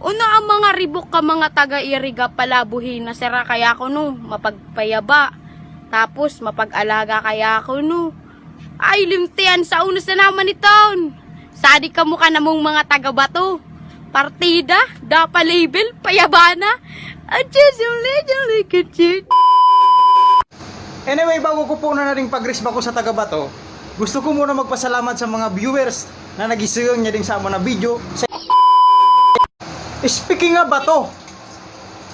Una ang mga ribok ka mga taga-iriga palabuhin na sira kaya ko no, mapagpayaba. Tapos mapag-alaga kaya ko no. Ay limtian sa unos na naman iton. Sadi ka mukha namong mga taga-bato. Partida, dapa label, payabana. Adjust yung legally kitchen. Anyway, bago ko po na rin pag-resba ko sa taga-bato, gusto ko muna magpasalamat sa mga viewers na nagisiyong niya din sa amo na video. Speaking nga bato,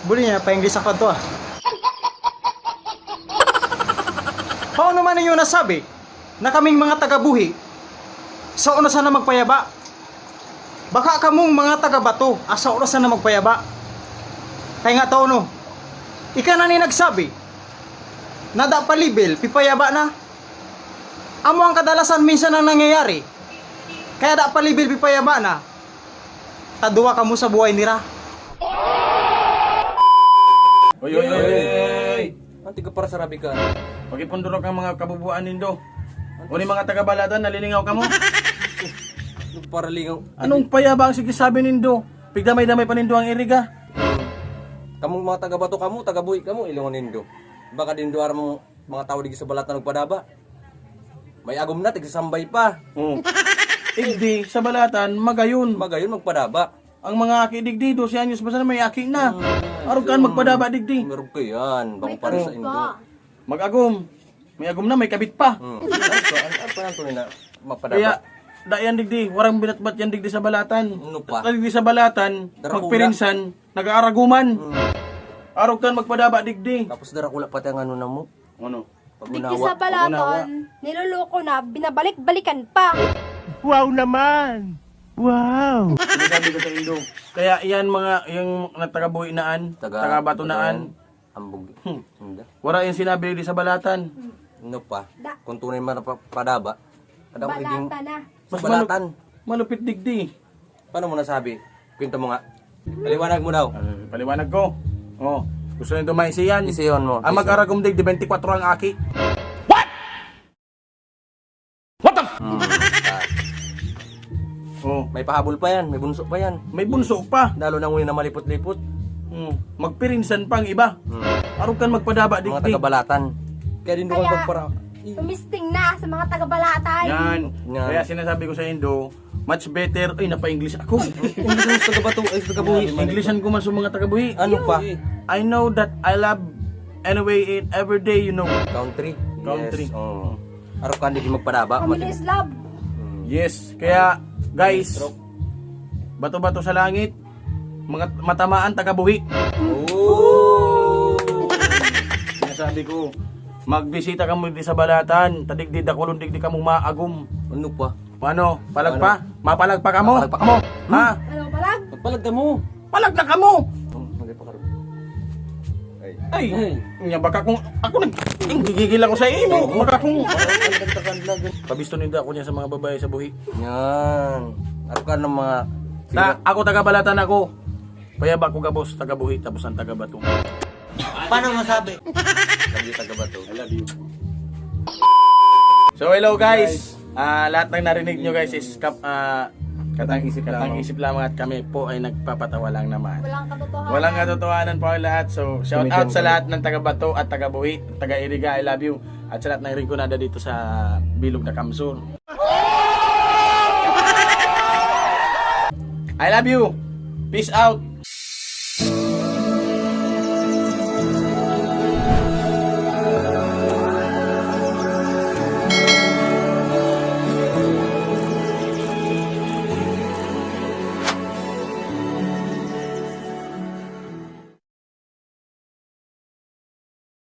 buli niya, pa-English ako to ah. Paano naman ninyo nasabi na kaming mga taga-buhi sa oras na magpayaba? Baka kamong mga taga-bato sa oras na magpayaba. Kaya nga to no, ika na ni nagsabi na da palibel, pipayaba na. Amo ang kadalasan minsan ang nangyayari. Kaya da palibel, pipayaba na. Taduwa ka mo sa buhay nira. Oy. Anti ka para sa rabi ka. Pagipundurok ang mga kabubuan nindo. O ni mga taga-balatan, nalilingaw ka mo? Para lingaw. Anong payaba ang sige sabi nindo? Pigdamay-damay pa nindo ang iriga. Kamong mga taga-bato kamo, taga-buhi kamo, ilungonin do. Baka din do mo mga tao digi sa balatan nagpadaba. May agom na tigsambay pa. Oh. Hindi, sa balatan, magayon. Magayon magpadaba. Ang mga aki digdi, 12 anyos basta na may aki na. Araw ka magpadaba digdi. Meron ko yan. Bang para sa indo. Mag-agom. May agom na, may kabit pa. Ano pa lang na mapadaba? Kaya, dayan digdi, warang binatbat yan digdi sa balatan. Ano pa? Digdi sa balatan, Darakula. magpirinsan, nag-aaraguman. Araw ka magpadaba digdi. Tapos darakula pati ang ano na mo. Ano? Dikti Pag-unawa. sa balaton, niloloko na, binabalik-balikan pa. Sinasabi ko sa Indo. Kaya iyan mga, yung taga-buhinaan, taga-batunaan, Ambog. Hindi. wala yung sinabi di sa balatan. Ano pa? Kung tunay man na padaba. Kada mo iging Balata na. sa balatan. Malupit digdi. Paano mo nasabi? Kwento mo nga. Paliwanag mo daw. Paliwanag ko. Oh, gusto nyo dumaisiyan. Isiyon mo. Ang mag-aragom digdi, 24 ang aki. Oh, May pahabol pa yan, may bunso pa yan. may bunso pa. Lalo nang uli na malipot-lipot. Magpirinsan pang iba. Araw kan magpadaba Mga digdi. taga-balatan. Kaya din doon Kaya- para. Tumisting na sa mga taga-balatan. Yan. Yan. Kaya sinasabi ko sa Indo, much better. Ay, napa-English ako. Hindi mo sa taga-bato, ay sa taga-buhi. Englishan ko man sa mga taga-buhi. Ano pa? I know that I love anyway in every day, you know. Country. Country. Yes. Oh. Araw ka hindi magpadaba. Family is love. Yes, kaya guys, bato-bato sa langit, mga matamaan taga-buhi. Oh! Sinasabi ko, magbisita ka mo di sa balatan, tadigdi dakulon digdi ka mong maagom. Ano pa? Paano? Palag pa? Mapalag pa ka mo? Mapalag pa ka mo? Ha? Ano palag? Magpalag ka mo. Palag na ka mo! Magay pa ka rin. Ay, nga baka kung ako gigigil ako sa imo, baka kung pabisto nito ako niya sa mga babae sa buhi. Yan. Araw ka ng mga... Ako taga-balatan ako. Payaba ko gabos, taga-buhi, tapos ang taga-bato. Paano masabi? Lagi taga-bato. I love you. So hello guys. Lahat ng narinig nyo guys is katang-isip lamang at kami po ay nagpapatawa lang naman. Walang katotohanan. Walang katotohanan po ang lahat. So shout out sa lahat ng taga-Bato at taga-Buhi, taga-Iriga, I love you. At sa lahat ng Rigonada dito sa Bilog na Kamsur. I love you. Peace out.